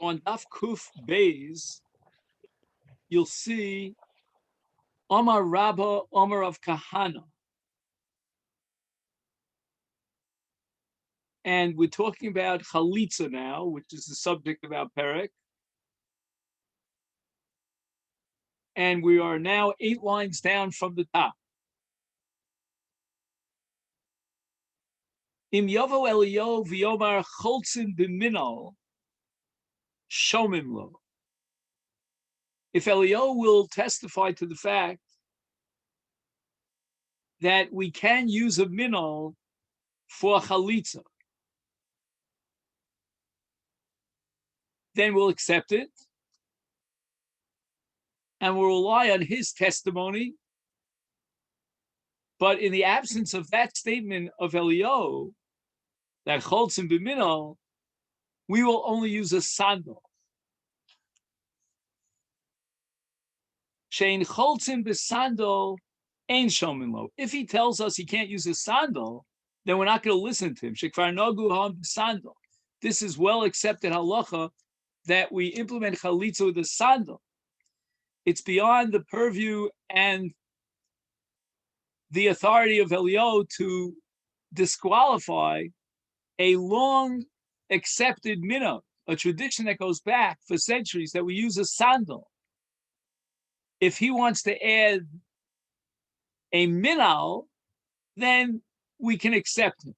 On Daf Kuf Beis, you'll see Omar Rabba, Omar of Kahana. And we're talking about Chalitza now, which is the subject of our Perek. And we are now 8 lines down from the top. Im Yovo Elio v'yomar Cholzin b'minol shomim lo. If Elio will testify to the fact that we can use a minol for Chalitza, then we'll accept it and we'll rely on his testimony. But in the absence of that statement of Elio, that Cholzin b'minol, we will only use a sandal. Shein Cholzin b'sandal ein shomin lo. If he tells us he can't use a sandal, then we're not going to listen to him. Shekvar nogu ham b'sandal. This is well accepted halacha that we implement chalitza with a sandal. It's beyond the purview and the authority of Elio to disqualify a long accepted minhag, a tradition that goes back for centuries, that we use a sandal. If he wants to add a minal, then we can accept him.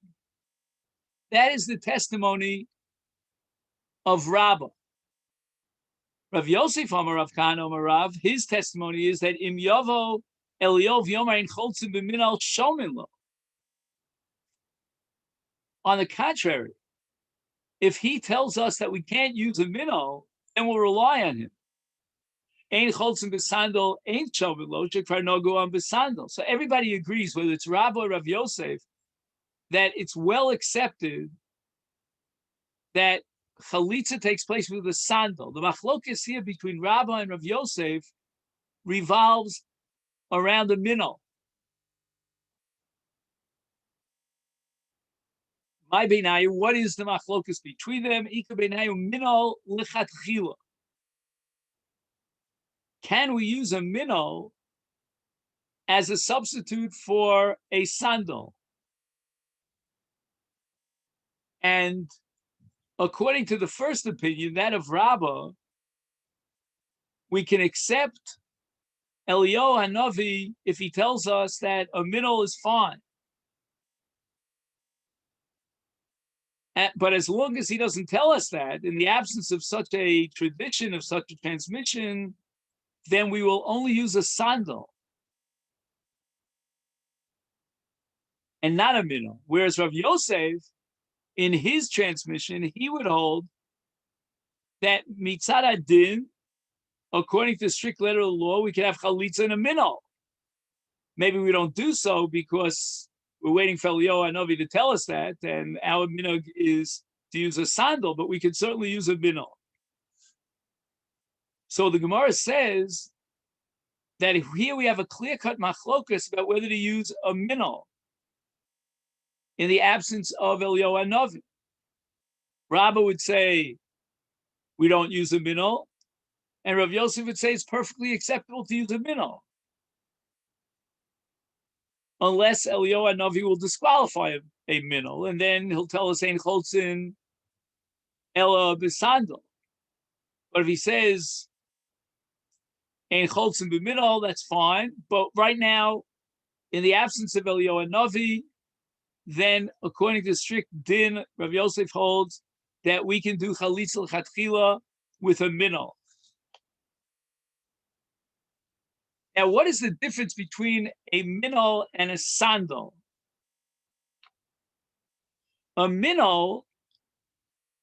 That is the testimony of Rabbah. Rav Yosef Amar Rav Kahana Amar Rav, his testimony is that Im Yovo Elio v'yomar ein cholzin b'minal shomin lo. On the contrary, if he tells us that we can't use a minal, then we'll rely on him. Ein cholzin b'sandal ein shomin lo shekvar nogu am b'sandal. So everybody agrees, whether it's Rabbah or Rav Yosef, that it's well accepted that chalitza takes place with a sandal. The machlokes here between Rabbah and Rav Yosef revolves around the minol. My beinayu, what is the machlokes between them? Ika beinayu minol lichatchila. Can we use a minol as a substitute for a sandal? And according to the first opinion, that of Rabbah, we can accept Elio Hanavi if he tells us that a minol is fine. But as long as he doesn't tell us that, in the absence of such a tradition, of such a transmission, then we will only use a sandal and not a minol. Whereas Rav Yosef, in his transmission, he would hold that mitzad adin, according to the strict letter of the law, we can have chalitza and a minol. Maybe we don't do so because we're waiting for Elio Hanavi to tell us that, and our minhag is to use a sandal, but we can certainly use a minol. So the Gemara says that here we have a clear-cut machlokas about whether to use a minol in the absence of Elio Hanavi. Rabbah would say we don't use a minol, and Rav Yosef would say it's perfectly acceptable to use a minol, unless Elio Hanavi will disqualify a minol, and then he'll tell us ein cholzin ela b'sandal. But if he says ein cholzin b'minol, that's fine. But right now, in the absence of Elio Hanavi, then according to strict din, Rav Yosef holds that we can do chalitza l'chatchila with a minol. Now, what is the difference between a minol and a sandal? A minol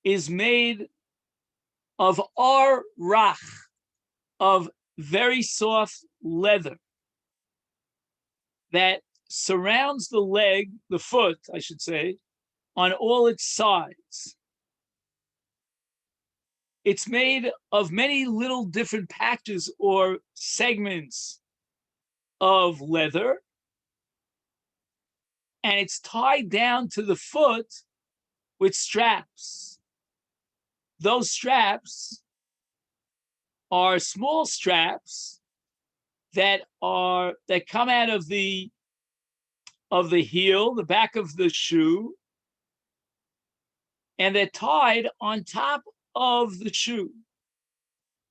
is made of ar rach, of very soft leather that surrounds the leg, the foot, I should say, on all its sides. It's made of many little different patches or segments of leather, and it's tied down to the foot with straps. those straps are small straps that come out of the heel, the back of the shoe, and they're tied on top of the shoe,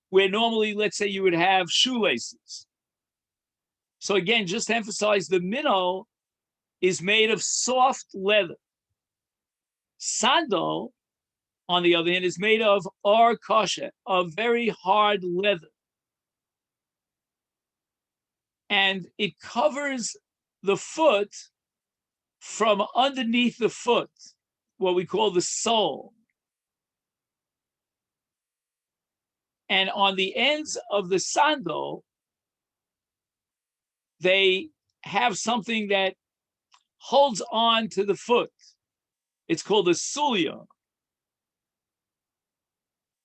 where normally, let's say, you would have shoelaces. So again, just to emphasize, the minnow is made of soft leather. Sandal, on the other hand, is made of ar kosher, of very hard leather. And it covers the foot from underneath the foot, what we call the sole. And on the ends of the sandal, they have something that holds on to the foot. It's called a sulia.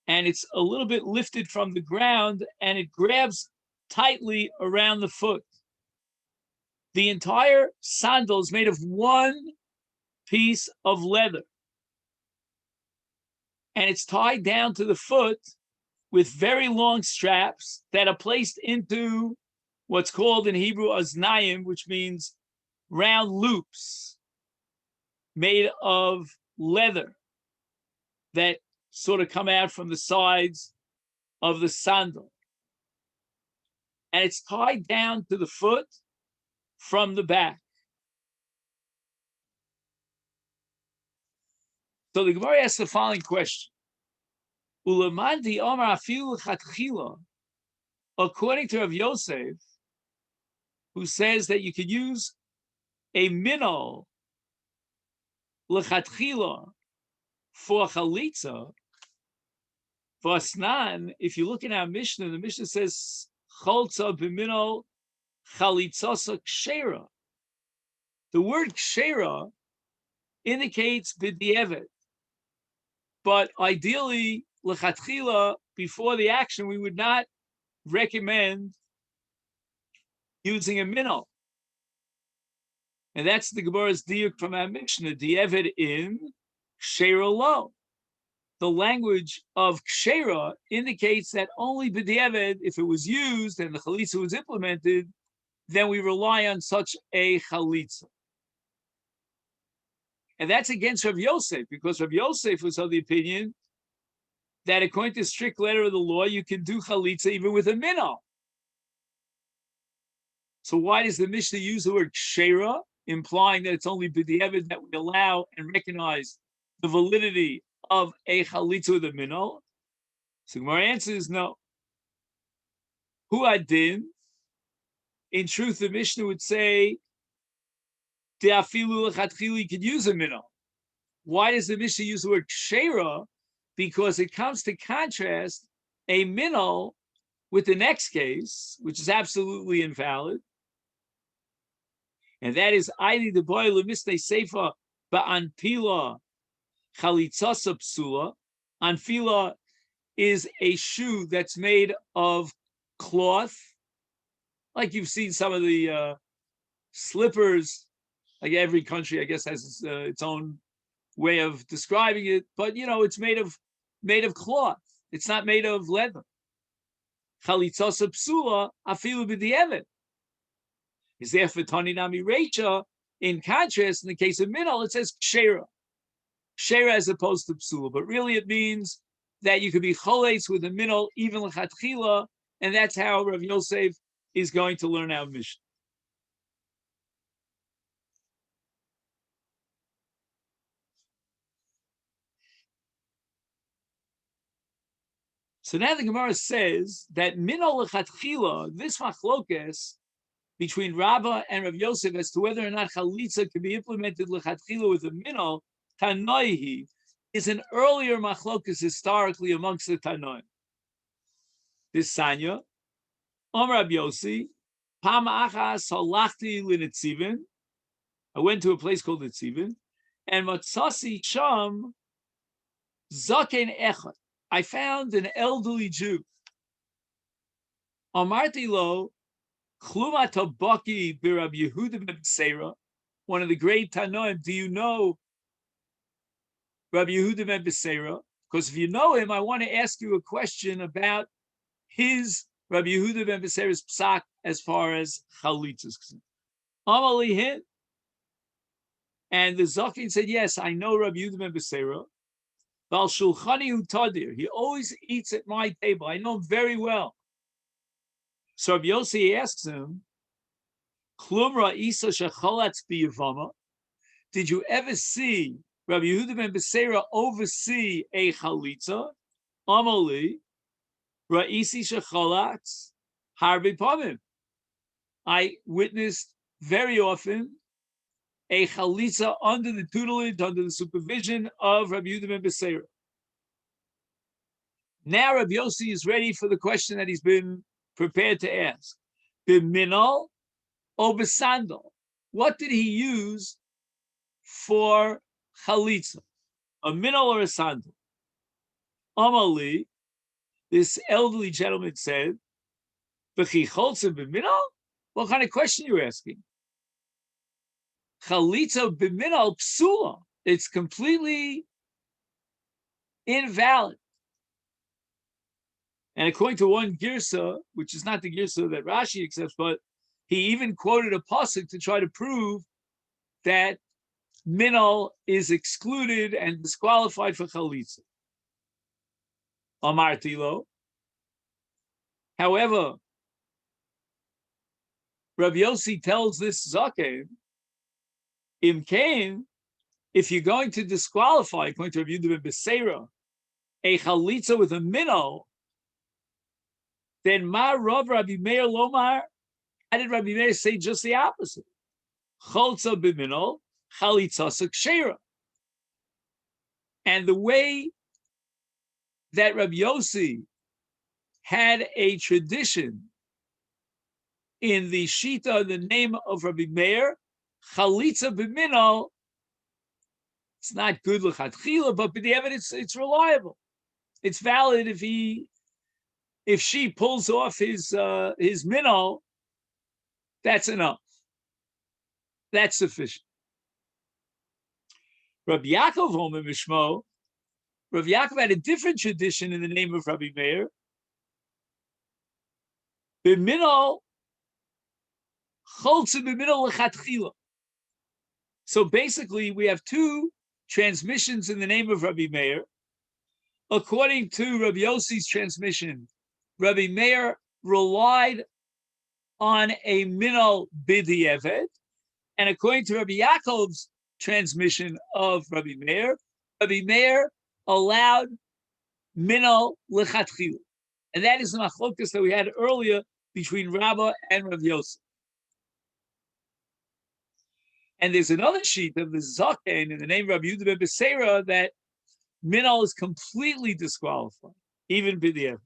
And it's a little bit lifted from the ground, and it grabs tightly around the foot. The entire sandal is made of one piece of leather. And it's tied down to the foot with very long straps that are placed into what's called in Hebrew aznayim, which means round loops made of leather that sort of come out from the sides of the sandal. And it's tied down to the foot from the back. So the Gemara asks the following question. Ulamandi Omar Afilu Chatchila, according to Rav Yosef, who says that you could use a minnow lechatchila for chalitza, for asnan. If you look in our Mishnah, the Mishnah says cholza b'minnow chalitzasa kshera. The word kshera indicates b'di'evet, but ideally lechatchila, before the action, we would not recommend using a minnow. And that's the Gemara's diuk from our Mishnah, di'evet in, kshera lo. The language of kshera indicates that only b'di'evet, if it was used and the chalitza was implemented, then we rely on such a chalitza. And that's against Rav Yosef, because Rav Yosef was of the opinion that according to the strict letter of the law, you can do chalitza even with a minnow. So why does the Mishnah use the word kshera, implying that it's only b'di'evet that we allow and recognize the validity of a chalitza with a minnow? So my answer is no. Hu adin. In truth, the Mishnah would say de'afilu lechatchila, you could use a minnow. Why does the Mishnah use the word kshera? Because it comes to contrast a minnow with the next case, which is absolutely invalid. And that is Aidi the boy lemiste seifa ba'anpila chalitzasa psula. Anfila is a shoe that's made of cloth, like you've seen some of the slippers. Like every country, I guess, has its own way of describing it, but it's made of cloth. It's not made of leather. Chalitzasa psula afilu b'di'evet. Is there for Tani Nami Recha? In contrast, in the case of minnow, it says kshera. Kshera as opposed to psula, but really it means that you could be choletz with a minnow, even lechatchila, and that's how Rav Yosef is going to learn our Mishnah. So now the Gemara says that minnow lechatchila, this machlokes between Rabbah and Rav Yosef as to whether or not chalitza can be implemented lechatchila with a minnow, Tanoihi, is an earlier machlokes historically amongst the Tanoim. This Sanya, Rav Yossi, Pam achas halachti l'netzivin. I went to a place called Netzivin, and matzasi sham zaken echad. I found an elderly Jew. Amarti lo kluma tabaki b'Rab Yehuda ben Beseira, one of the great Tanoim. Do you know Rabbi Yehuda ben Beseira? Of Because if you know him, I want to ask you a question about his Rabbi Yehuda ben Beseira's psak as far as chalitza is concerned. Amali hit, and the Zakin said, yes, I know Rabbi Yehuda ben Beseira. Val shulchani utadir. He always eats at my table. I know him very well. So Rabbi Yossi asks him, Klumra isa shechalatz biyavama. Did you ever see Rabbi Yehuda ben Beseira oversee a chalitza? Amali, ra'isi shechalatz harbi pamim. I witnessed very often a chalitza under the tutelage, under the supervision of Rabbi Yehuda ben Beseira. Now Rabbi Yossi is ready for the question that he's been prepared to ask. B'minal or b'sandal? What did he use for chalitza? A minal or a sandal? Amali, this elderly gentleman said, B'chi cholza b'minal? What kind of question are you asking? Chalitza b'minal psula. It's completely invalid. And according to one girsa, which is not the girsa that Rashi accepts, but he even quoted a pasuk to try to prove that minal is excluded and disqualified for chalitza. Amartilo. However, Rabbi Yossi tells this zaken, Imkain, if you're going to disqualify, according to Rabbi Yehuda ben Beseira, a chalitza with a minal, then Ma Rav Rabbi Meir Lomar, how did Rabbi Meir say just the opposite? Cholza b'minol, chalitza s'kshera. And the way that Rabbi Yossi had a tradition in the Shita, the name of Rabbi Meir, chalitza b'minol, it's not good l'chatchila, but the evidence, it's reliable. It's valid if she pulls off his minnow, that's enough. That's sufficient. Rabbi Yaakov Omer Mishmo, Rabbi Yaakov had a different tradition in the name of Rabbi Meir. B'minol cholza b'minol l'chatchila. So basically, we have two transmissions in the name of Rabbi Meir. According to Rabbi Yossi's transmission, Rabbi Meir relied on a minol b'di'evet, and according to Rabbi Yaakov's transmission of Rabbi Meir allowed minol l'chatchila, and that is the machlokas that we had earlier between Rabbah and Rabbi Yossi. And there's another sheet of the zaken in the name of Rabbi Yehuda ben Beseira that minol is completely disqualified, even b'di'evet.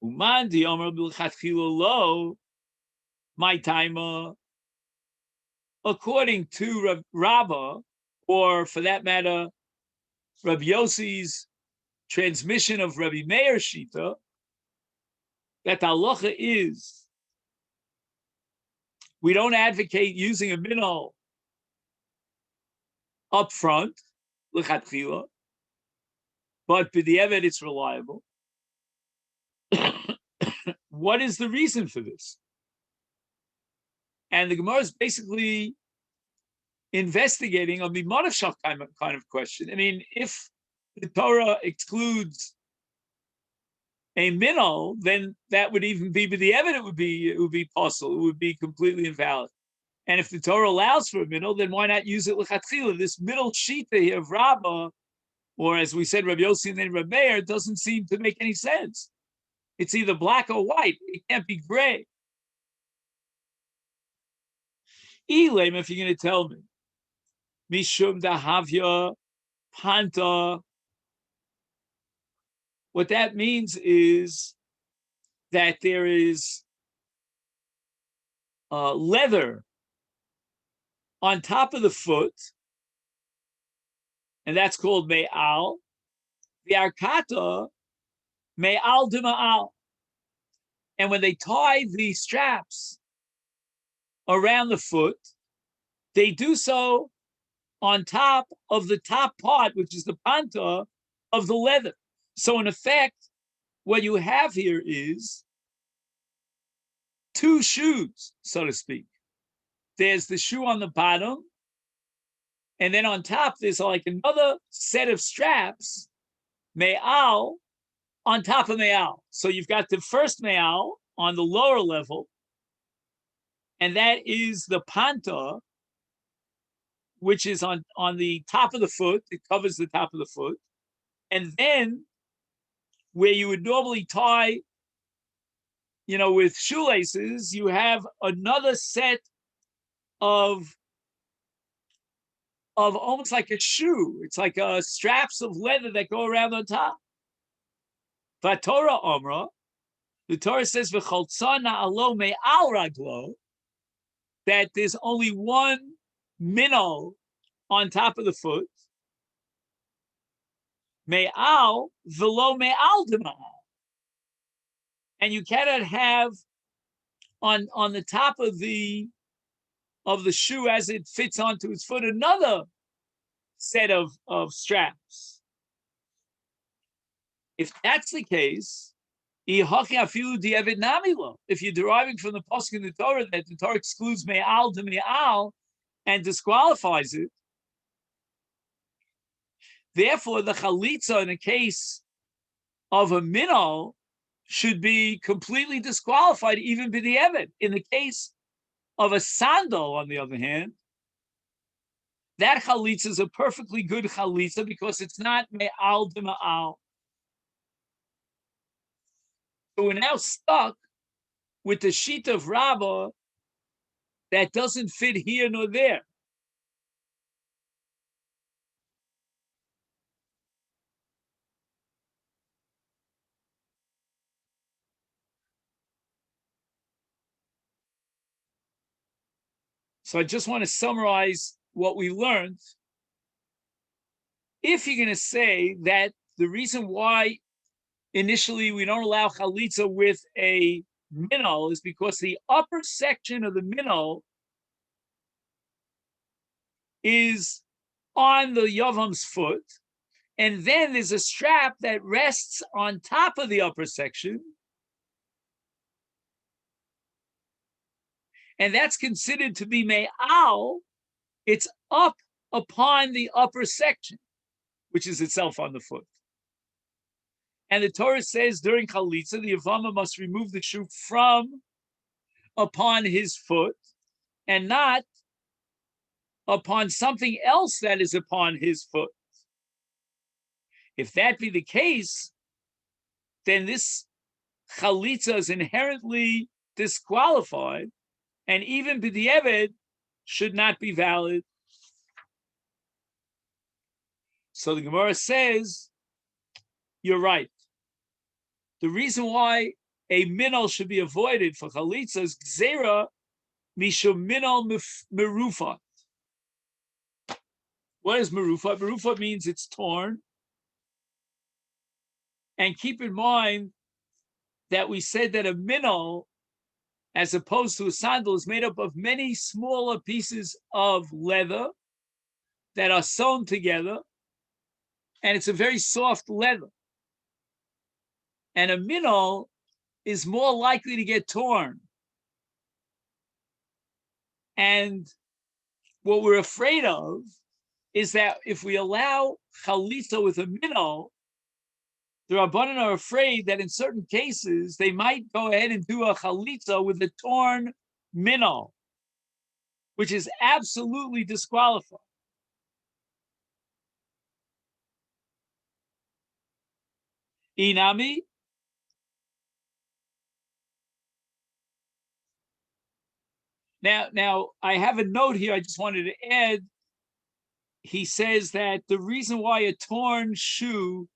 Umandi Omer b'l'chatchila lo, my timer. According to Rabbah, or for that matter, Rabbi Yossi's transmission of Rabbi Meir Shita, that the halacha is we don't advocate using a minol up front, l'chatchila, but b'di'evet it's reliable. What is the reason for this? And the Gemara is basically investigating a mimanavshach kind of question. I mean, if the Torah excludes a minol, then that would even be b'di'evet. It would be possible. It would be completely invalid. And if the Torah allows for a minol, then why not use it l'chatchila? This middle shita here of Rabbah, or as we said, Rabbi Yossi and then Rabbi Meir, doesn't seem to make any sense. It's either black or white. It can't be gray. Elam, if you're going to tell me, Mishum dahavya panta, what that means is that there is leather on top of the foot, and that's called me'al. The arkata, me'al d'ma'al. And when they tie the straps around the foot, they do so on top of the top part, which is the panta of the leather. So in effect, what you have here is two shoes, so to speak. There's the shoe on the bottom, and then on top, there's like another set of straps, me'al, on top of me'al. So you've got the first me'al on the lower level, and that is the panta, which is on the top of the foot. It covers the top of the foot. And then where you would normally tie, with shoelaces, you have another set of almost like a shoe. It's like straps of leather that go around on top. Vatorah Omra, the Torah says, "V'choltzana alo me'al raglo," that there's only one minnow on top of the foot. Me'al v'lo me'al dema'al. And you cannot have on the top of the shoe as it fits onto its foot another set of straps. If that's the case, if you're deriving from the pasuk in the Torah that the Torah excludes me'al to me'al and disqualifies it, therefore the chalitza in a case of a minnow should be completely disqualified, even b'di'evet. In the case of a sandal, on the other hand, that chalitza is a perfectly good chalitza because it's not me'al to me'al. So we're now stuck with the sheet of Rabbah that doesn't fit here nor there. So I just want to summarize what we learned. If you're going to say that the reason why initially we don't allow chalitza with a minnow is because the upper section of the minnow is on the Yavam's foot, and then there's a strap that rests on top of the upper section, and that's considered to be me'al. It's up upon the upper section, which is itself on the foot. And the Torah says during chalitza, the Yavama must remove the shoe from upon his foot and not upon something else that is upon his foot. If that be the case, then this chalitza is inherently disqualified, and even b'di'evet should not be valid. So the Gemara says, you're right. The reason why a minnow should be avoided for chalitza is gzera mishum minnow merufat. What is merufat? Merufat means it's torn. And keep in mind that we said that a minnow, as opposed to a sandal, is made up of many smaller pieces of leather that are sewn together, and it's a very soft leather. And a minnow is more likely to get torn. And what we're afraid of is that if we allow chalitza with a minnow, the Rabbanan are afraid that in certain cases they might go ahead and do a chalitza with a torn minnow, which is absolutely disqualified. Inami. Now I have a note here I just wanted to add. He says that the reason why a torn shoe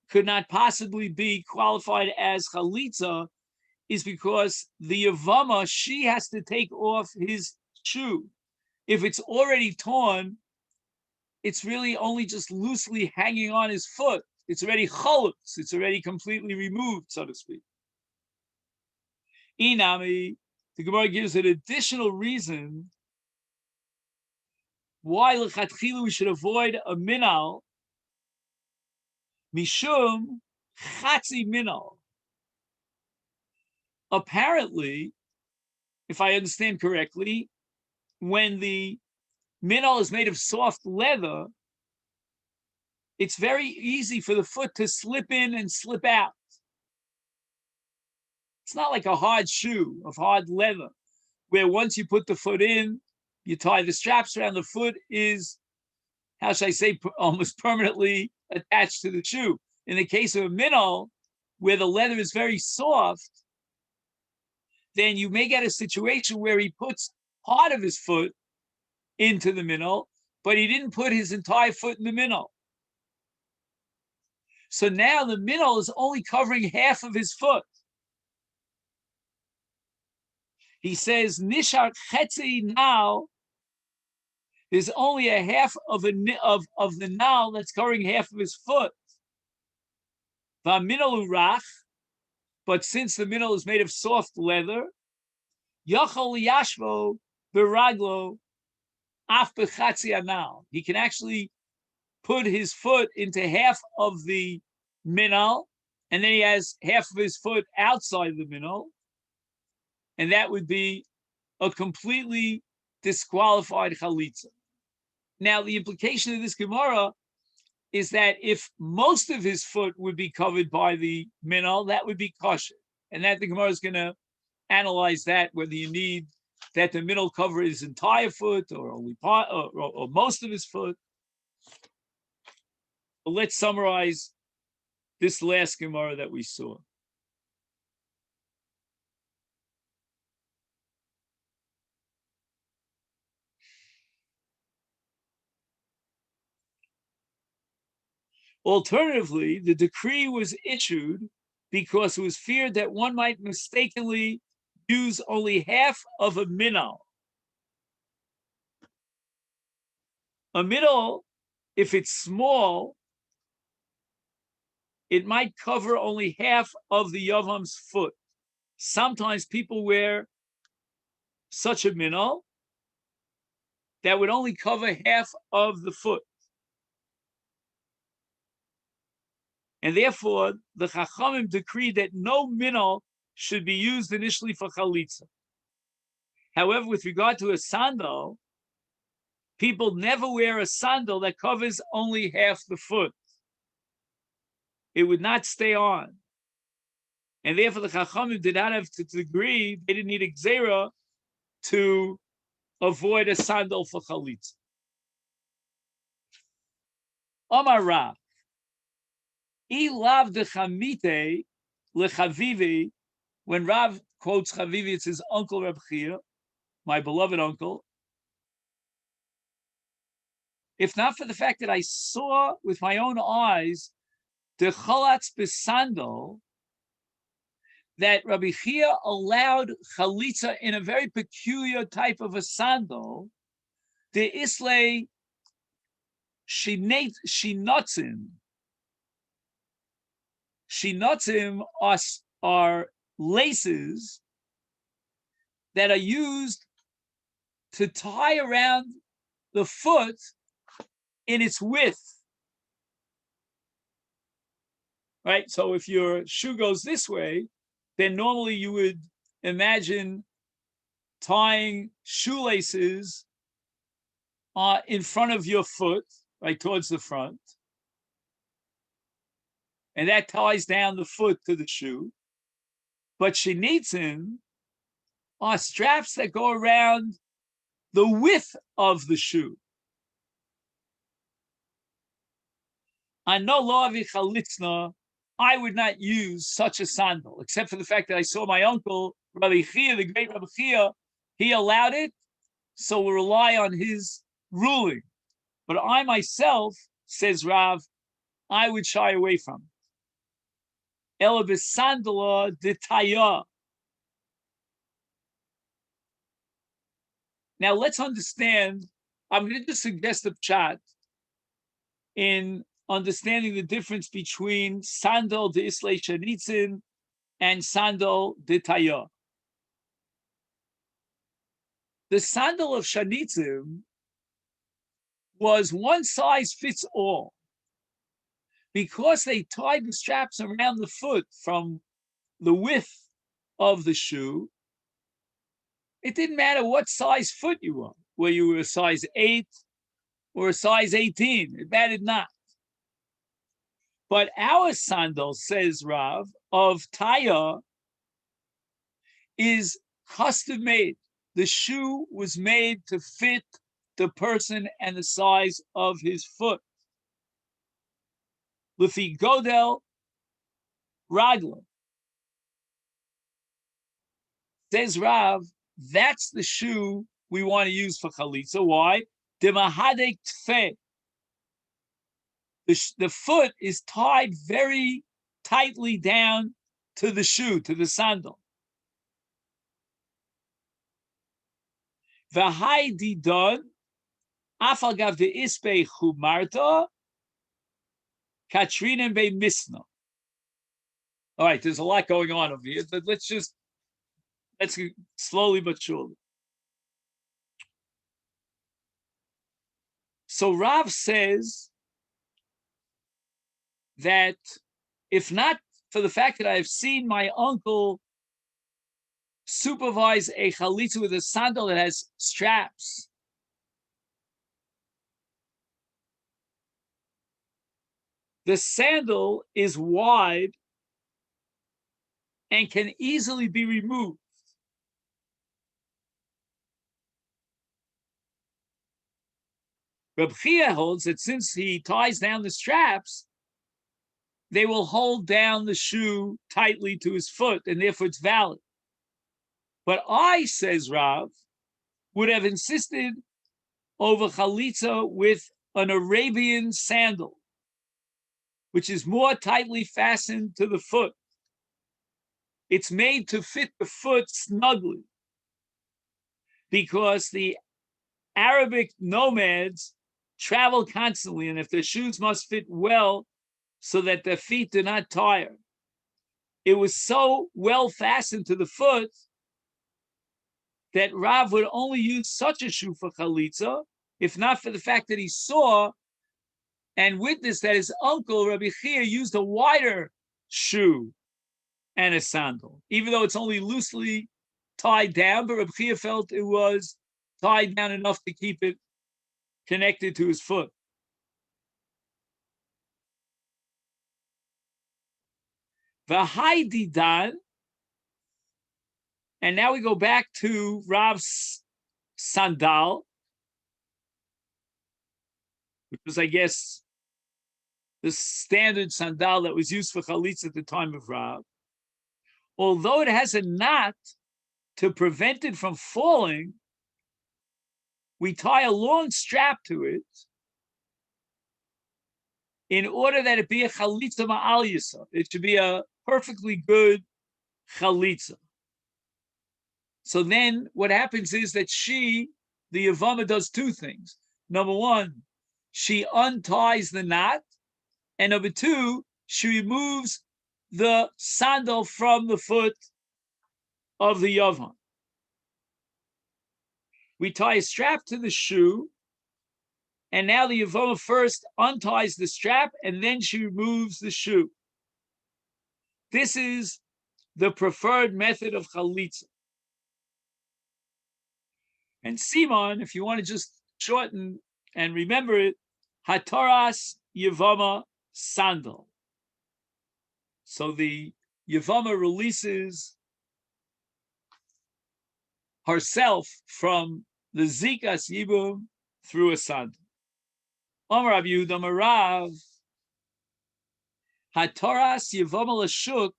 could not possibly be qualified as chalitza is because the Yavama, she has to take off his shoe. If it's already torn, it's really only just loosely hanging on his foot. It's already chalutz. It's already completely removed, so to speak. Inami, the Gemara gives an additional reason why lechatchilu we should avoid a minal, mishum chatzi minal. Apparently, if I understand correctly, when the minal is made of soft leather, it's very easy for the foot to slip in and slip out. It's not like a hard shoe of hard leather, where once you put the foot in, you tie the straps around the foot, is, how should I say, almost permanently attached to the shoe. In the case of a minnow, where the leather is very soft, then you may get a situation where he puts part of his foot into the minnow, but he didn't put his entire foot in the minnow. So now the minnow is only covering half of his foot. He says, Nishar Chetzi now, there's only a half of the nal that's covering half of his foot. V'minol rach, but since the minnow is made of soft leather, Yachol Yashvo Beraglo Af Bechatzi Anal. He can actually put his foot into half of the minnow, and then he has half of his foot outside the minnow, and that would be a completely disqualified chalitza. Now, the implication of this Gemara is that if most of his foot would be covered by the minnow, that would be kosher. And that the Gemara is going to analyze that, whether you need that the minnow cover his entire foot or only part or most of his foot. But let's summarize this last Gemara that we saw. Alternatively, the decree was issued because it was feared that one might mistakenly use only half of a minnow. A minnow, if it's small, it might cover only half of the Yavam's foot. Sometimes people wear such a minnow that would only cover half of the foot. And therefore, the Chachamim decreed that no minnow should be used initially for chalitza. However, with regard to a sandal, people never wear a sandal that covers only half the foot. It would not stay on. And therefore, the Chachamim did not have to agree, they didn't need a gzera to avoid a sandal for chalitza. Omar Rav, ilav dechamite lechavivi. When Rav quotes Chavivi, it's his uncle Reb Chia, my beloved uncle. If not for the fact that I saw with my own eyes the chalatz besandal, that Rabbi Chia allowed chalitza in a very peculiar type of a sandal, the islay shinotzim. Shinotzim are laces that are used to tie around the foot in its width. Right? So if your shoe goes this way, then normally you would imagine tying shoelaces in front of your foot, right, towards the front. And that ties down the foot to the shoe. But shenitzim are straps that go around the width of the shoe. I know lo avi chalitzna, I would not use such a sandal, except for the fact that I saw my uncle, Rabbi Chia, the great Rabbi Chia, he allowed it, so we'll rely on his ruling. But I myself, says Rav, I would shy away from it. Ela b'sandala d'taya. Now let's understand, I'm going to just suggest a chat in understanding the difference between sandal de islay shanitzin and sandal de taya. The sandal of shanitzin was one size fits all. Because they tied the straps around the foot from the width of the shoe, it didn't matter what size foot you were, whether you were a size 8 or a size 18. It mattered not. But our sandal, says Rav, of Taya is custom made. The shoe was made to fit the person and the size of his foot. Lefi Godel Ragla. Says Rav, that's the shoe we want to use for chalitza. Why? Demahadek tfeh. The foot is tied very tightly down to the shoe, to the sandal. V'hai didon afal gav de ispe chumarta katrinen be misna. All right, there's a lot going on over here. Let's slowly but surely. So Rav says that if not for the fact that I've seen my uncle supervise a chalitza with a sandal that has straps, the sandal is wide and can easily be removed. Reb Chia holds that since he ties down the straps, they will hold down the shoe tightly to his foot, and therefore it's valid. But I, says Rav, would have insisted over chalitza with an Arabian sandal, which is more tightly fastened to the foot. It's made to fit the foot snugly because the Arabic nomads travel constantly, and if their shoes must fit well so that their feet do not tire, it was so well fastened to the foot that Rav would only use such a shoe for chalitza, if not for the fact that he saw and witnessed that his uncle, Rabbi Chia, used a wider shoe and a sandal, even though it's only loosely tied down, but Rabbi Chia felt it was tied down enough to keep it connected to his foot. V'haididan, and now we go back to Rav's sandal, which was, I guess, the standard sandal that was used for chalitza at the time of Rav. Although it has a knot to prevent it from falling, we tie a long strap to it in order that it be a chalitza ma'al yisod. It should be a perfectly good chalitza. So then what happens is that the Yevamah, does two things. Number one, she unties the knot, and number two, she removes the sandal from the foot of the Yavam. We tie a strap to the shoe, and now the Yevamah first unties the strap, and then she removes the shoe. This is the preferred method of chalitza. And Simon, if you want to just shorten and remember it, Hataras Yevamah sandal. So the Yevamah releases herself from the Zikas Yibum through a sandal. Amar Rav Yehuda Marav, Hataras Yevamah Lashuk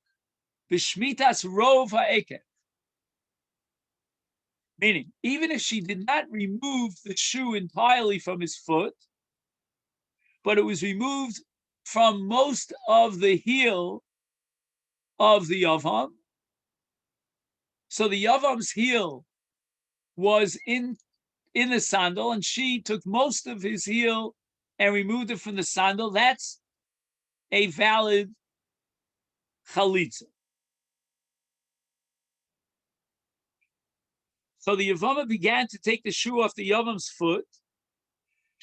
B'shmitas Rov Ha'ekev. Meaning, even if she did not remove the shoe entirely from his foot, but it was removed from most of the heel of the Yavam, so the Yavam's heel was in the sandal, and she took most of his heel and removed it from the sandal, that's a valid chalitza. So the Yevamah began to take the shoe off the Yavam's foot.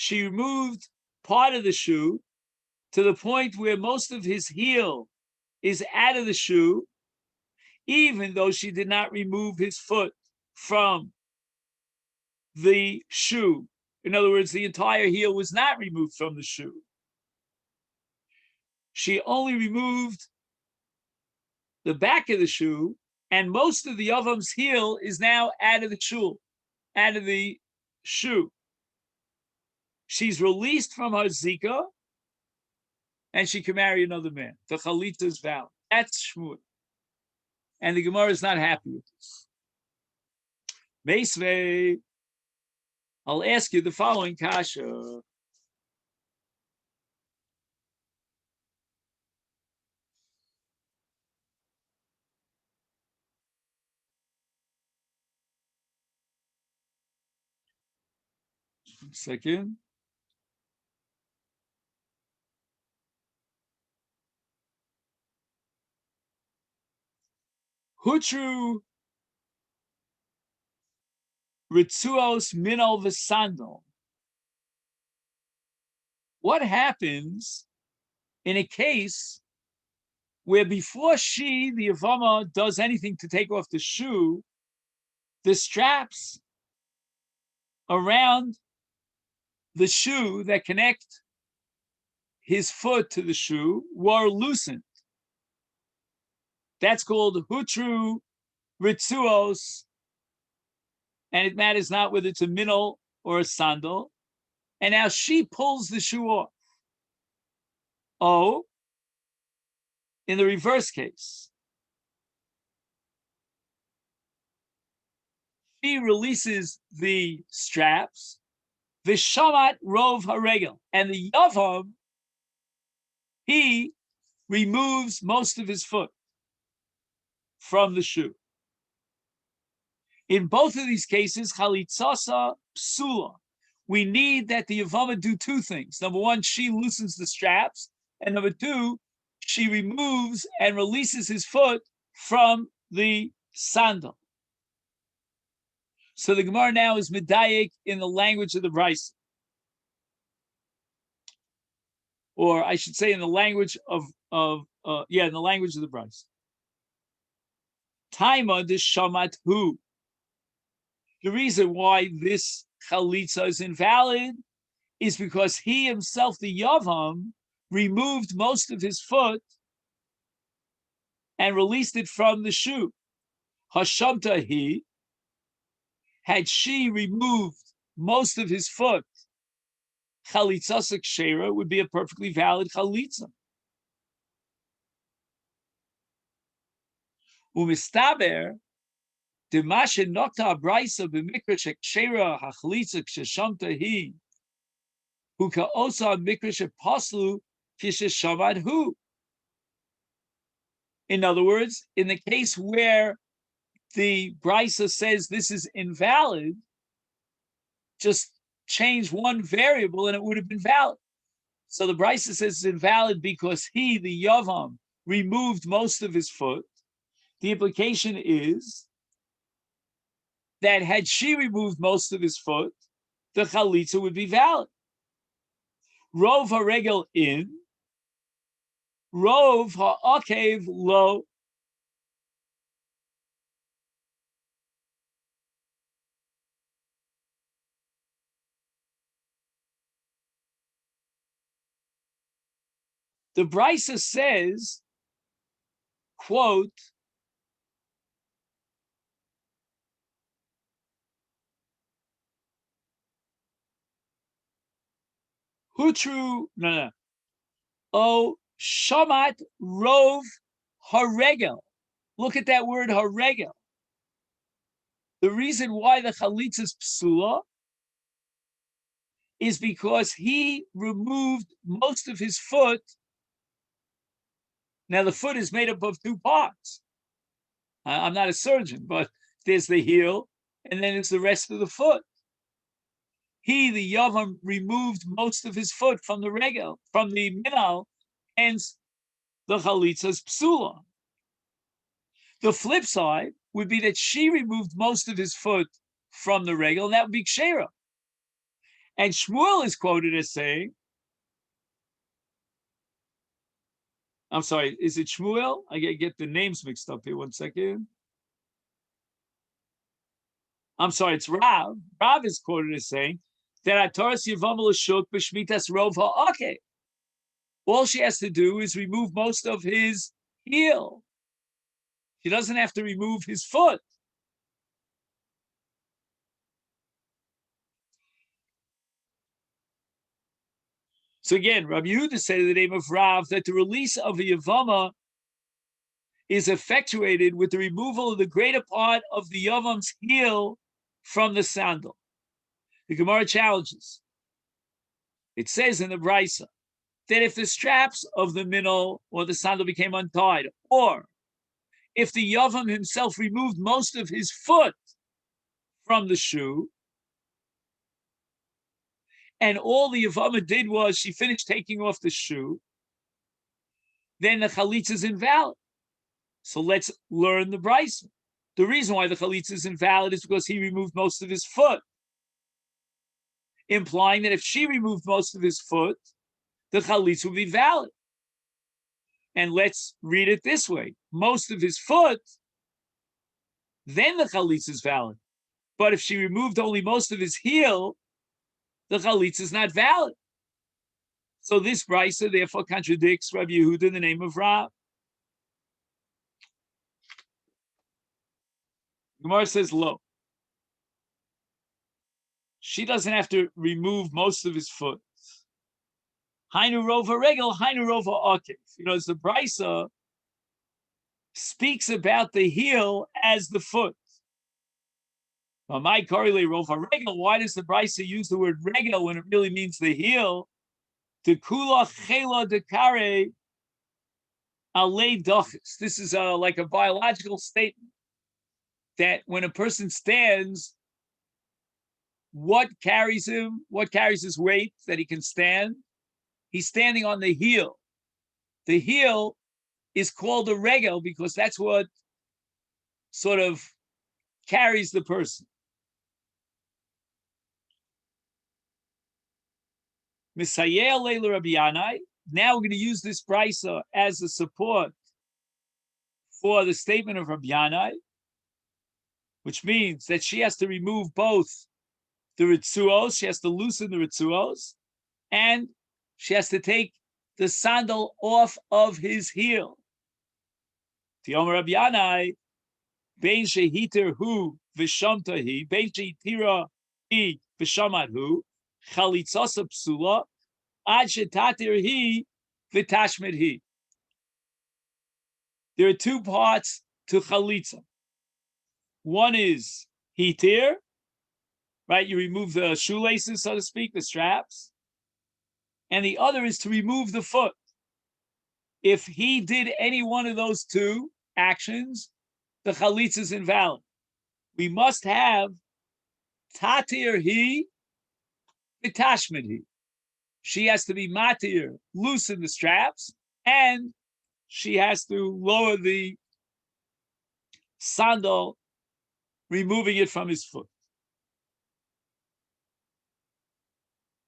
she removed part of the shoe to the point where most of his heel is out of the shoe, even though she did not remove his foot from the shoe. In other words, the entire heel was not removed from the shoe. She only removed the back of the shoe, and most of the Yavam's heel is now out of the shoe, out of the shoe. She's released from her Zika, and she can marry another man. The Chalitza's vow. That's Shmuel. And the Gemara is not happy with this. Meisvei, I'll ask you the following kasha. Second. Hutru Ritzuos Minol Vesandal. What happens in a case where before she, the Yavama, does anything to take off the shoe, the straps around the shoe that connect his foot to the shoe were loosened? That's called Hutru Ritzuos, and it matters not whether it's a minol or a sandal. And now she pulls the shoe off. Oh, in the reverse case, she releases the straps, the shamat rov haregel, and the yavam, he removes most of his foot from the shoe. In both of these cases, chalitzasa psula, we need that the Yavama do two things. Number one, she loosens the straps, and number two, she removes and releases his foot from the sandal. So the Gemara now is medayik in the language of the Brisa, or I should say in the language of in the language of the Brisa. Taima de shamat hu. The reason why this chalitza is invalid is because he himself, the Yavam, removed most of his foot and released it from the shoe. Hashamta he, had she removed most of his foot, chalitza sekshera would be a perfectly valid chalitza. Umistaber, demashe nokta abraisa b'mikra shekshera hachalitza kshamta he, who ka osa mikra shepaslu kishishamad hu. In other words, in the case where the Brisa says this is invalid, just change one variable and it would have been valid. So the Brisa says it's invalid because he, the Yavam, removed most of his foot. The implication is that had she removed most of his foot, the chalitza would be valid. Rov haregel in, rov ha'akev lo. The Brisa says, quote, Hutru, no. Oh, shamat rov haregel. Look at that word haregel. The reason why the chalitza is psula is because he removed most of his foot. Now, the foot is made up of two parts. I'm not a surgeon, but there's the heel, and then it's the rest of the foot. He, the Yavam, removed most of his foot from the regel, from the minal, hence the chalitza's psula. The flip side would be that she removed most of his foot from the regel, and that would be kshera. And Shmuel is quoted as saying, I'm sorry, is it Shmuel? I get the names mixed up here. 1 second. I'm sorry, it's Rav. Rav is quoted as saying that Ataras Yevamot Shuk b'Shmitas Rov Ha'ake. All she has to do is remove most of his heel. She doesn't have to remove his foot. So again, Rabbi Yehuda said in the name of Rav that the release of a Yavama is effectuated with the removal of the greater part of the Yavam's heel from the sandal. The Gemara challenges. It says in the Brisa that if the straps of the minnow or the sandal became untied, or if the Yavam himself removed most of his foot from the shoe, and all the Yavama did was she finished taking off the shoe, then the chalitza is invalid. So let's learn the Brisa. The reason why the chalitza is invalid is because he removed most of his foot, implying that if she removed most of his foot, the chalitza would be valid. And let's read it this way. Most of his foot, then the chalitza is valid. But if she removed only most of his heel, the chalitza is not valid. So this brisa therefore contradicts Rabbi Yehuda in the name of Rav. Gemara says, lo. She doesn't have to remove most of his foot. Hainu rova regel, hainu rova akif. You know, the brisa speaks about the heel as the foot. My correlate rova regel. Why does the brisa use the word regel when it really means the heel? The kula chela dekare alei dochis. This is like a biological statement that when a person stands, what carries him? What carries his weight that he can stand? He's standing on the heel. The heel is called a regel because that's what sort of carries the person. Misayeh Leila Rabbi Yanai. Now we're going to use this brisa as a support for the statement of Rabbi Yanai, which means that she has to remove both the ritzuos, she has to loosen the ritzuos, and she has to take the sandal off of his heel. Tiyomer Rabbi Yanai, bein shehiter hu v'shamta hi, bein shehitira hi v'shamad hu, chalitzasa psula, ad shetatir hi v'tashmid hi. There are two parts to chalitza. One is hitir, right? You remove the shoelaces, so to speak, the straps. And the other is to remove the foot. If he did any one of those two actions, the chalitza is invalid. We must have tatir he, v'tashmid he. She has to be matir, loosen the straps, and she has to lower the sandal, removing it from his foot.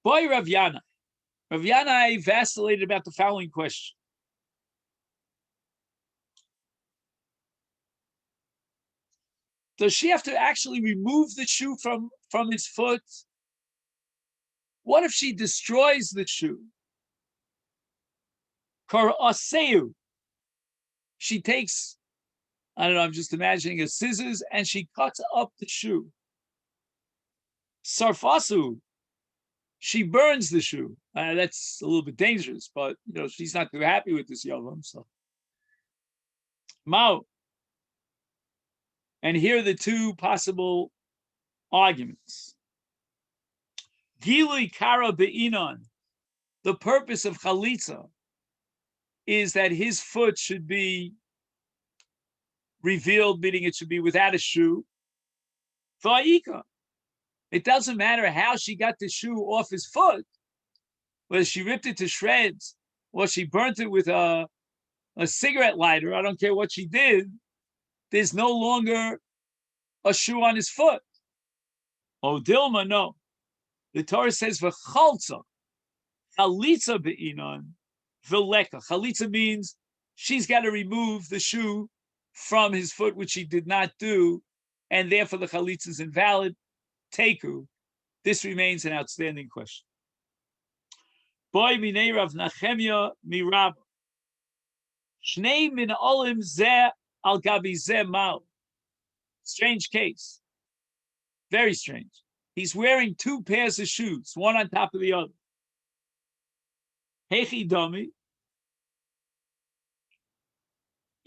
Boy, Rav Yana. Rav Yanai vacillated about the following question. Does she have to actually remove the shoe from his foot? What if she destroys the shoe? Kar aseu. She takes, I don't know, I'm just imagining a scissors and she cuts up the shoe. Sarfasu. She burns the shoe. That's a little bit dangerous, but you know she's not too happy with this yavam. So, Mao. And here are the two possible arguments. Gilui kara be'inon. The purpose of chalitza is that his foot should be revealed, meaning it should be without a shoe. Va'ika. It doesn't matter how she got the shoe off his foot, whether she ripped it to shreds or she burnt it with a cigarette lighter. I don't care what she did. There's no longer a shoe on his foot. Oh, Dilma, no. The Torah says v'chalza, chalitza be'inon, v'leka. Chalitza means she's got to remove the shoe from his foot, which she did not do, and therefore the chalitza is invalid. Teku. This remains an outstanding question. Boy minei Rav Nachemya mirab. Shnei min olim zeh al gabi zeh mal. Strange case. Very strange. He's wearing two pairs of shoes, one on top of the other. Hechi domi.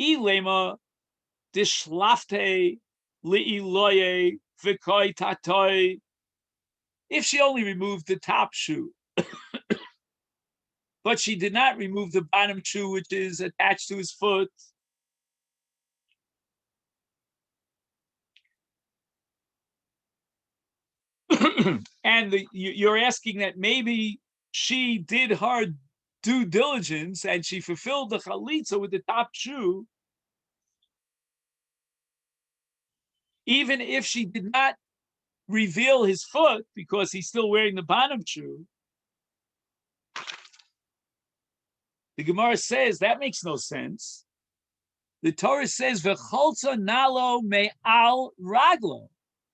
Ilema dishlafte li'iloye v'koi tatoi. If she only removed the top shoe, but she did not remove the bottom shoe, which is attached to his foot, and you're asking that maybe she did her due diligence and she fulfilled the chalitza with the top shoe, even if she did not reveal his foot because he's still wearing the bottom shoe. The Gemara says that makes no sense. The Torah says v'cholza nalo me'al raglo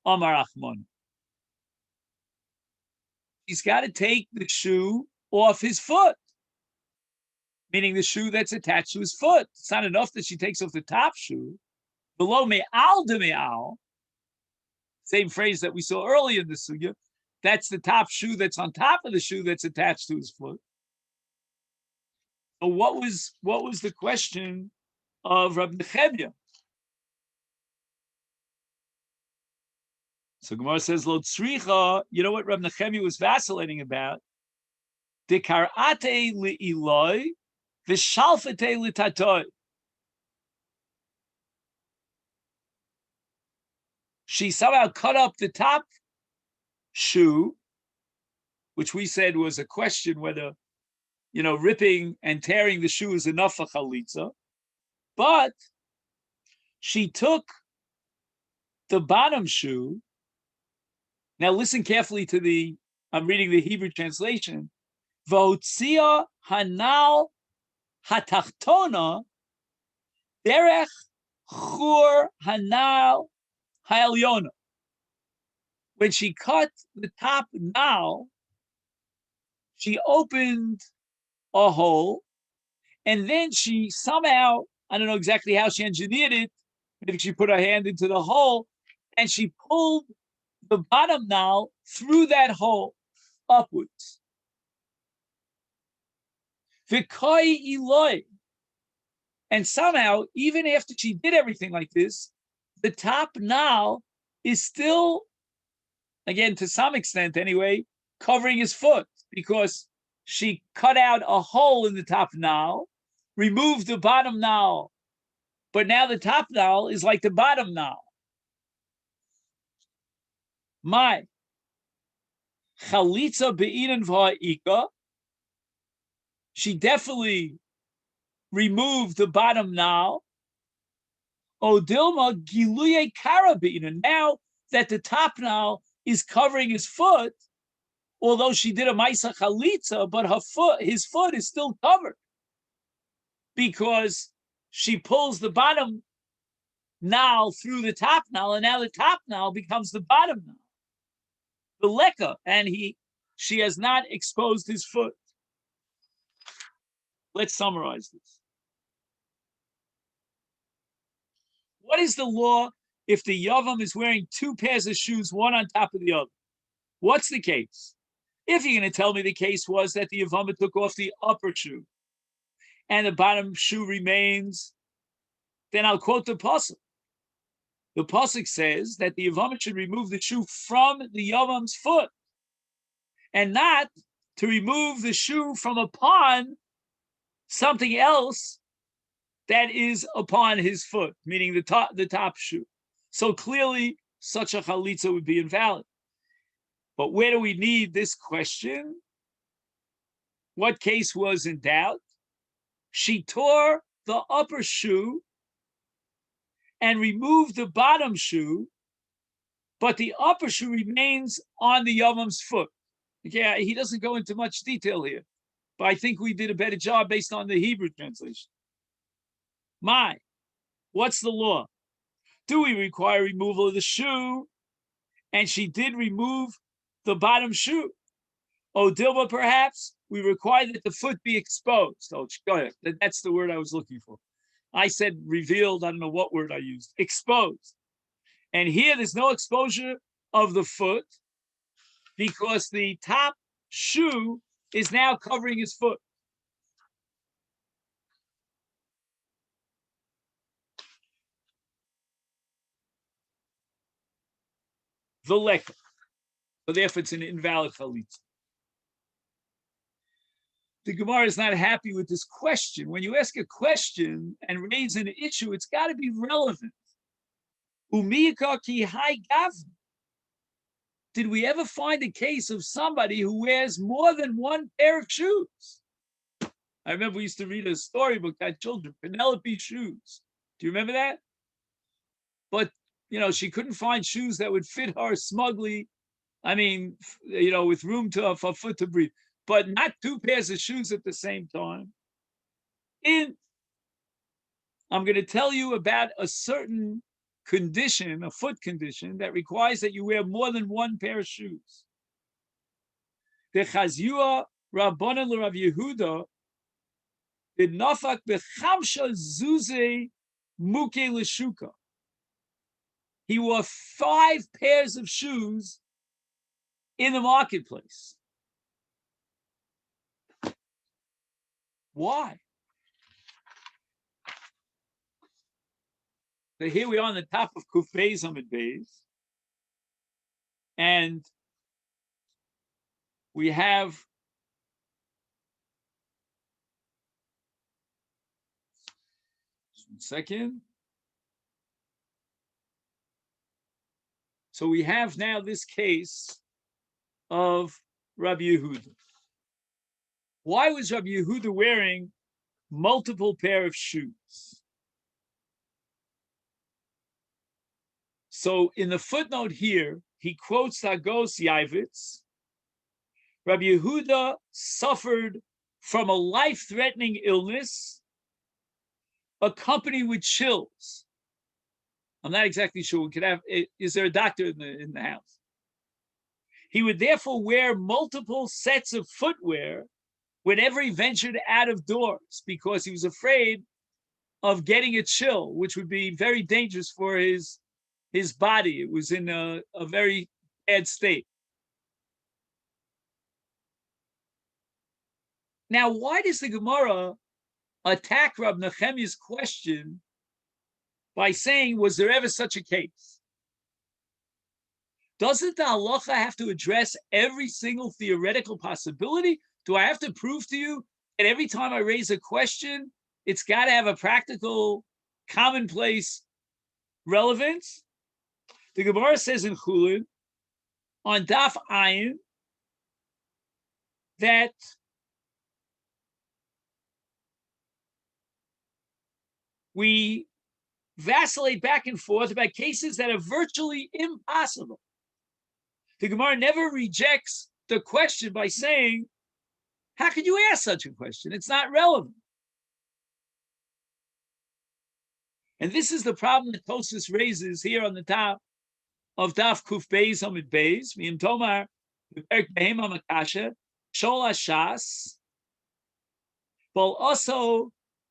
amar Achmon. He's got to take the shoe off his foot, meaning the shoe that's attached to his foot. It's not enough that she takes off the top shoe. Below me'al de me'al, same phrase that we saw earlier in the sugya, that's the top shoe that's on top of the shoe that's attached to his foot. So what was the question of Rabbi Nechemya? So Gemara says, Lo tzricha, you know what Rabbi Nechemya was vacillating about? Dekarate li'iloi v'shalfete litatoi. She somehow cut up the top shoe, which we said was a question whether, ripping and tearing the shoe is enough for chalitza. But she took the bottom shoe. Now listen carefully to I'm reading the Hebrew translation. V'hotzia hanal hatachtona derech chur hanal ha'elyona. When she cut the top nal, she opened a hole, and then she somehow, I don't know exactly how she engineered it, maybe she put her hand into the hole, and she pulled the bottom nal through that hole upwards. V'koi iloi. And somehow, even after she did everything like this, the top nal is still, again, to some extent anyway, covering his foot, because she cut out a hole in the top nal, removed the bottom nal, but now the top nal is like the bottom nal. My chalitza be'inan v'ha'ika. She definitely removed the bottom nal. Odilma giluye kara be'inan. Now that the top nal is covering his foot, although she did a maisa chalitza, but his foot is still covered because she pulls the bottom nal through the top nal, and now the top nal becomes the bottom nal. The leka, and she has not exposed his foot. Let's summarize this. What is the law if the Yavam is wearing two pairs of shoes, one on top of the other? What's the case? If you're going to tell me the case was that the Yavam took off the upper shoe and the bottom shoe remains, then I'll quote the pasuk. The pasuk says that the Yavam should remove the shoe from the Yavam's foot and not to remove the shoe from upon something else that is upon his foot, meaning the top shoe. So clearly, such a chalitza would be invalid. But where do we need this question? What case was in doubt? She tore the upper shoe and removed the bottom shoe, but the upper shoe remains on the Yavam's foot. Yeah, he doesn't go into much detail here, but I think we did a better job based on the Hebrew translation. What's the law? Do we require removal of the shoe? And she did remove the bottom shoe. Oh, Dilma, perhaps we require that the foot be exposed. Oh, go ahead. That's the word I was looking for. I said revealed. I don't know what word I used. Exposed. And here there's no exposure of the foot because the top shoe is now covering his foot. The lekah. So therefore it's an invalid chalitza. The Gemara is not happy with this question. When you ask a question and raise an issue, it's got to be relevant. Umiyaka ki hai gavna. Did we ever find a case of somebody who wears more than one pair of shoes? I remember we used to read a storybook that children, Penelope's shoes. Do you remember that? But, she couldn't find shoes that would fit her smugly. I mean, with room for foot to breathe, but not two pairs of shoes at the same time. I'm going to tell you about a certain condition, a foot condition, that requires that you wear more than one pair of shoes. The Chazua Rabbanan l'Rav Yehuda did nafak bechamsha zuze muke l'shuka. He wore 5 pairs of shoes in the marketplace. Why? So here we are on the top of Kuf Beis Amid Beis, and we have just 1 second. So we have now this case of Rabbi Yehuda. Why was Rabbi Yehuda wearing multiple pair of shoes? So in the footnote here, he quotes Hagos Yavitz. Rabbi Yehuda suffered from a life-threatening illness accompanied with chills. I'm not exactly sure. Is there a doctor in the house? He would therefore wear multiple sets of footwear whenever he ventured out of doors because he was afraid of getting a chill, which would be very dangerous for his body. It was in a very bad state. Now, why does the Gemara attack Rab Nechemiah's question by saying, was there ever such a case? Doesn't the halacha have to address every single theoretical possibility? Do I have to prove to you that every time I raise a question, it's got to have a practical, commonplace relevance? The Gemara says in Chulin, on Daf Ayin, that we vacillate back and forth about cases that are virtually impossible. The Gemara never rejects the question by saying, how could you ask such a question? It's not relevant. And this is the problem that Tosfos raises here on the top of Daf Kuf Beis Amid Beis. V'im Tomar V'perek Behema Makasha Shol Hashas Bol Oso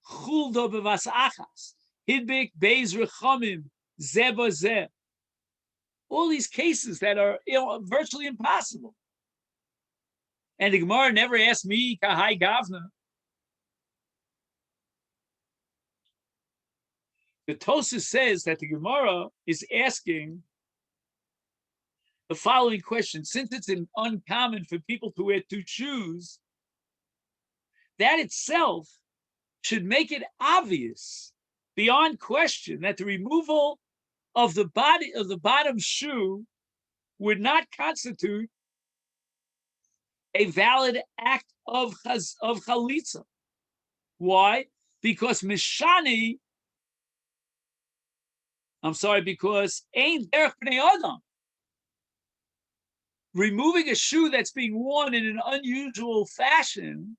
Chuldo B'vas Achas Hidbik Beis Rechamim Zeh B'zeh. All these cases that are virtually impossible. And the Gemara never asked me, Kahai Gavna. The Tosfos says that the Gemara is asking the following question. Since it's uncommon for people to wear 2 shoes, that itself should make it obvious, beyond question, that the removal of the bottom shoe would not constitute a valid act of chalitza. Why? Because mishani, because ein derech bnei adam. removing a shoe that's being worn in an unusual fashion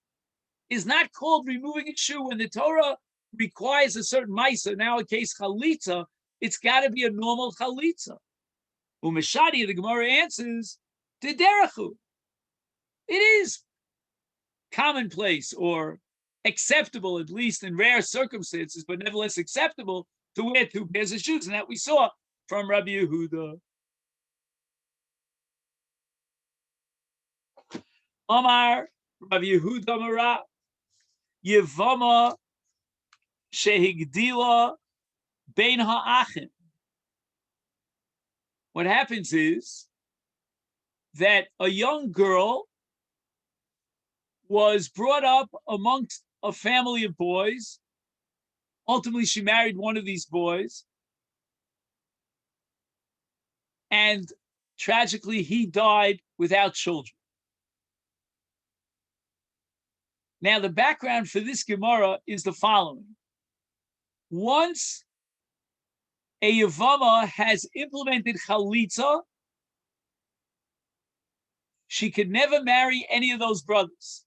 is not called removing a shoe. When the Torah requires a certain ma'isa, now a case chalitza, it's got to be a normal chalitza. Umeshadi, the Gemara answers, Derachu. It is commonplace or acceptable, at least in rare circumstances, but nevertheless acceptable to wear two pairs of shoes. And that we saw from Rabbi Yehuda. Omar, Rabbi Yehuda Mara, Yevamot Shehigdila Bein Ha'achim. What happens is that a young girl was brought up amongst a family of boys. Ultimately, she married one of these boys. And tragically, he died without children. Now, the background for this Gemara is the following. Once a Yevama has implemented chalitza, she could never marry any of those brothers.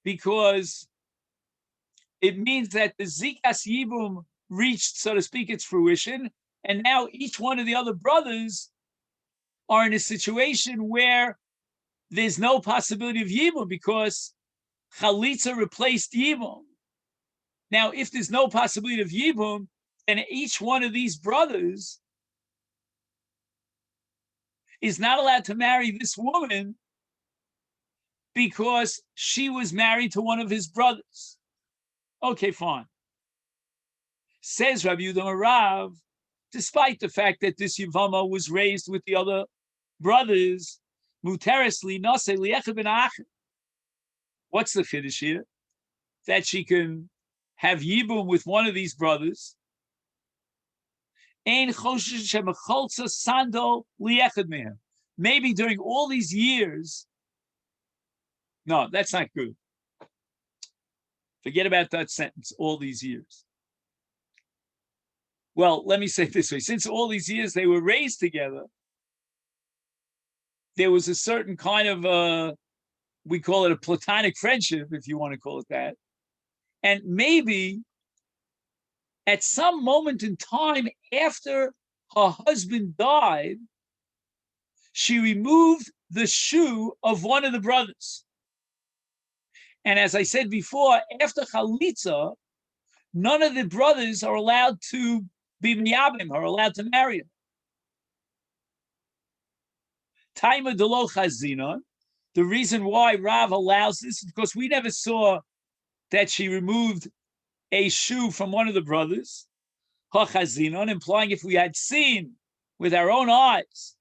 Because it means that the Zikas Yibum reached, so to speak, its fruition, and now each one of the other brothers are in a situation where there's no possibility of Yibum because Chalitza replaced Yibum. Now, if there's no possibility of Yibum, then each one of these brothers is not allowed to marry this woman because she was married to one of his brothers. Okay, fine. Says Rabbi Yehuda Marav, despite the fact that this Yevama was raised with the other brothers, muteresli nase liechad ben achim. What's the chiddush here? That she can have yibum with one of these brothers. Ein choshesh shemecholza sandal liechad mehem. Maybe during all these years. No, that's not good. Forget about that sentence, all these years. Well, let me say it this way. Since all these years they were raised together, there was a certain kind of, we call it a platonic friendship, if you want to call it that. And maybe at some moment in time after her husband died, she removed the shoe of one of the brothers. And as I said before, after Chalitza, none of the brothers are allowed to be miyabim, are allowed to marry him. Taima delo chazina. The reason why Rav allows this is because we never saw that she removed a shoe from one of the brothers. Chazinon, implying if we had seen with our own eyes,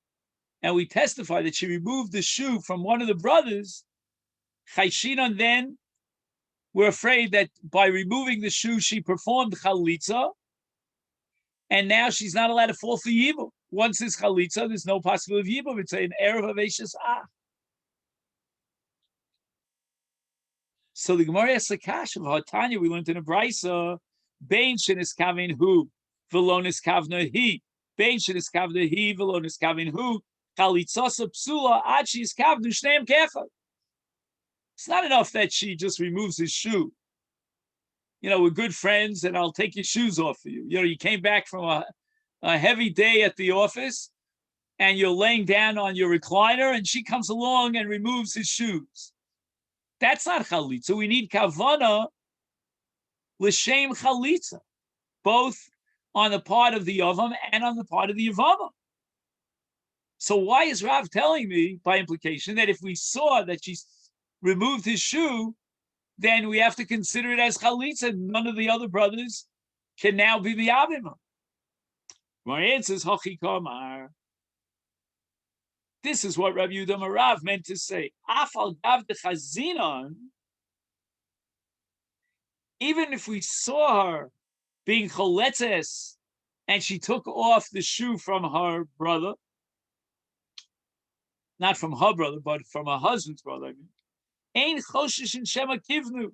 and we testify that she removed the shoe from one of the brothers, Chayshinon, then we're afraid that by removing the shoe, she performed chalitza, and now she's not allowed to fall for yibum. Once it's chalitza, there's no possibility of yibum. It's an erev aveshes ah. So the Gemara has a kash of Hatanya. We learned in a brisa, bein shenis kavin hu, velonis kavna he, bein shenis kavna he, velonis kavin hu, chalitzasa psula ad she's kavnu shneim kecha. It's not enough that she just removes his shoe. You know, we're good friends, and I'll take your shoes off for you. You know, you came back from a heavy day at the office, and you're laying down on your recliner, and she comes along and removes his shoes. That's not chalitza. We need kavana l'shem chalitza, both on the part of the yavam and on the part of the yavama. So why is Rav telling me, by implication, that if we saw that she removed his shoe, then we have to consider it as chalitza? None of the other brothers can now be the avima. My answer is hachi kamar. This is what Rabbi Yehuda Marav meant to say. Afal gav de chazinon, even if we saw her being choletzes and she took off the shoe from her brother, not from her brother, but from her husband's brother, I mean, ein choshesh in shema kivnu.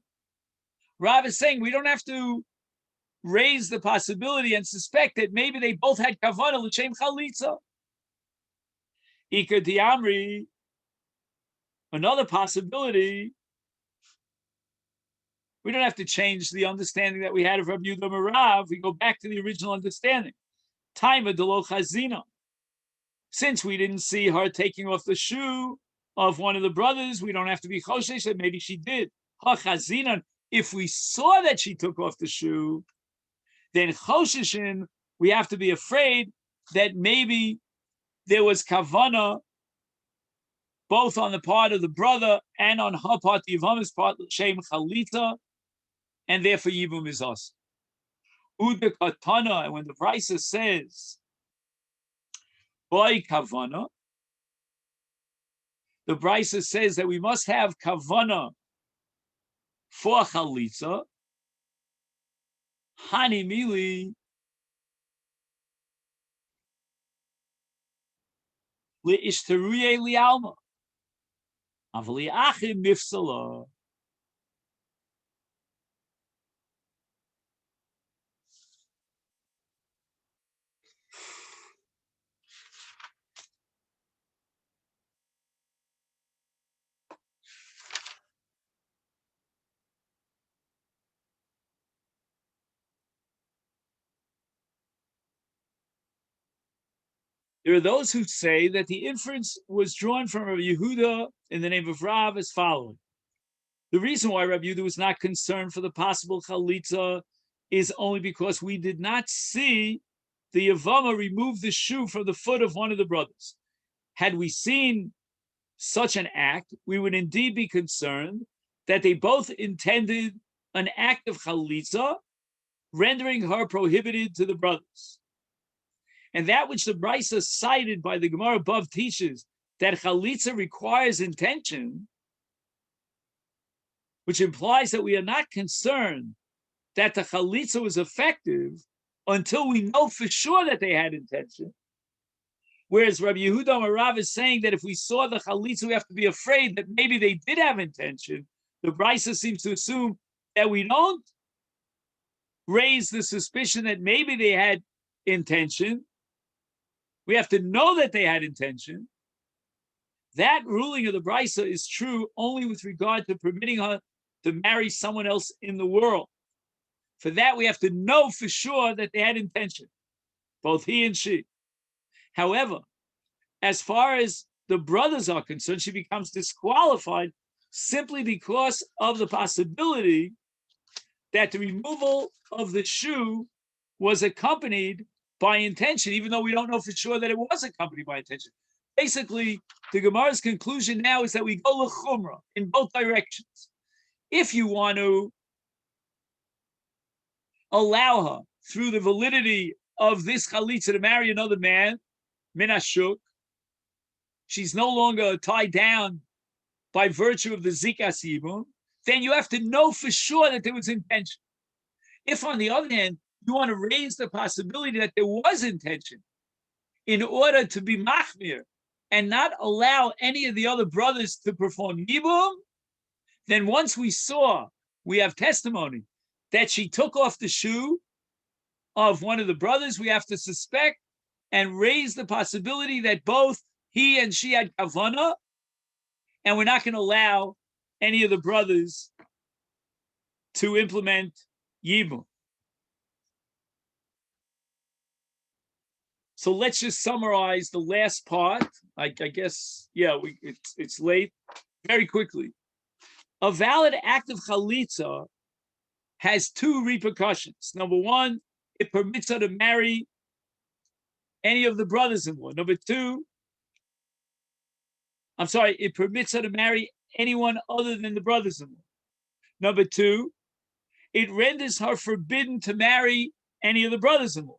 Rav is saying we don't have to raise the possibility and suspect that maybe they both had kavana l'shem chalitza. Ika diamri, another possibility. We don't have to change the understanding that we had of Rabbi Yehuda Marav. We go back to the original understanding. Taima delo chazina. Since we didn't see her taking off the shoe of one of the brothers, we don't have to be choshesh that maybe she did. Ha chazina. If we saw that she took off the shoe, then chosheshin, we have to be afraid that maybe there was kavana both on the part of the brother and on her part, the Yevamot's part, Shem Chalita, and therefore Yibum is us. Uda Katana, and when the Brisa says, Boy Kavana, the Brisa says that we must have Kavana for Chalitza, Hani Mili, Li Ishteruye Li Alma, Avli Achim Mifsala. There are those who say that the inference was drawn from Rabbi Yehuda in the name of Rav as following. The reason why Rabbi Yehuda was not concerned for the possible chalitza is only because we did not see the Yevama remove the shoe from the foot of one of the brothers. Had we seen such an act, we would indeed be concerned that they both intended an act of chalitza, rendering her prohibited to the brothers. And that which the Brisa cited by the Gemara above teaches that chalitza requires intention, which implies that we are not concerned that the chalitza was effective until we know for sure that they had intention. Whereas Rabbi Yehuda Marav is saying that if we saw the chalitza, we have to be afraid that maybe they did have intention. The Brisa seems to assume that we don't raise the suspicion that maybe they had intention. We have to know that they had intention. That ruling of the Brisa is true only with regard to permitting her to marry someone else in the world. For that, we have to know for sure that they had intention, both he and she. However, as far as the brothers are concerned, she becomes disqualified simply because of the possibility that the removal of the shoe was accompanied by intention, even though we don't know for sure that it was accompanied by intention. Basically, the Gemara's conclusion now is that we go l'chumra in both directions. If you want to allow her, through the validity of this chalitza, to marry another man, minashuk, she's no longer tied down by virtue of the zikas yibum, then you have to know for sure that there was intention. If, on the other hand, you want to raise the possibility that there was intention in order to be machmir and not allow any of the other brothers to perform yibum, then once we have testimony that she took off the shoe of one of the brothers, we have to suspect and raise the possibility that both he and she had kavana, and we're not going to allow any of the brothers to implement yibum. So let's just summarize the last part. I guess, it's late. Very quickly. A valid act of chalitza has two repercussions. Number one, it permits her to marry any of the brothers-in-law. Number two, it permits her to marry anyone other than the brothers-in-law. Number two, it renders her forbidden to marry any of the brothers-in-law.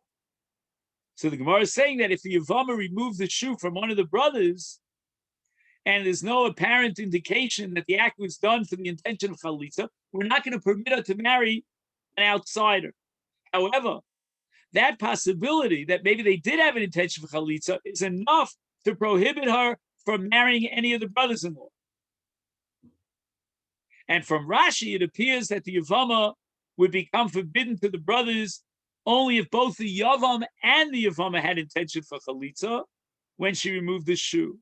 So the Gemara is saying that if the Yevama removed the shoe from one of the brothers, and there's no apparent indication that the act was done for the intention of chalitza, we're not going to permit her to marry an outsider. However, that possibility that maybe they did have an intention for chalitza is enough to prohibit her from marrying any of the brothers-in-law. And from Rashi, it appears that the Yevama would become forbidden to the brothers only if both the Yavam and the Yavama had intention for chalitza when she removed the shoe.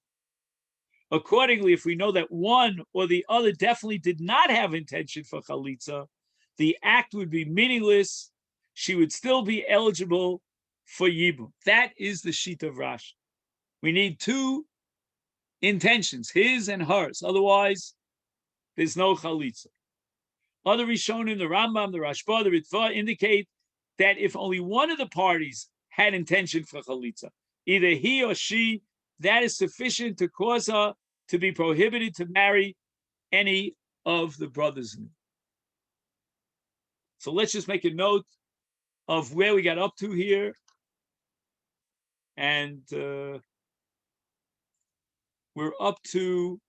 Accordingly, if we know that one or the other definitely did not have intention for chalitza, the act would be meaningless. She would still be eligible for yibum. That is the sheet of Rashi. We need two intentions, his and hers. Otherwise, there's no chalitza. Other Rishonim, the Rambam, the Rashba, the Ritva indicate that if only one of the parties had intention for chalitza, either he or she, that is sufficient to cause her to be prohibited to marry any of the brothers. So let's just make a note of where we got up to here. And we're up to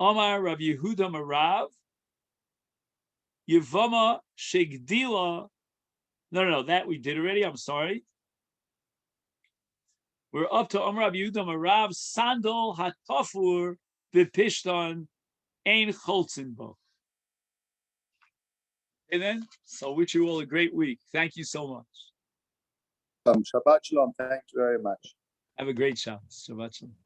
Omar Rav Yehuda Marav, Yevama Shegdila. No, that we did already. I'm sorry. We're up to Omar Rav Yehuda Marav, Sandal Hatafur Bepishtan Ein Cholzenbo. And then, so wish you all a great week. Thank you so much. Shabbat Shalom. Thank you very much. Have a great Shabbos. Shabbat Shalom.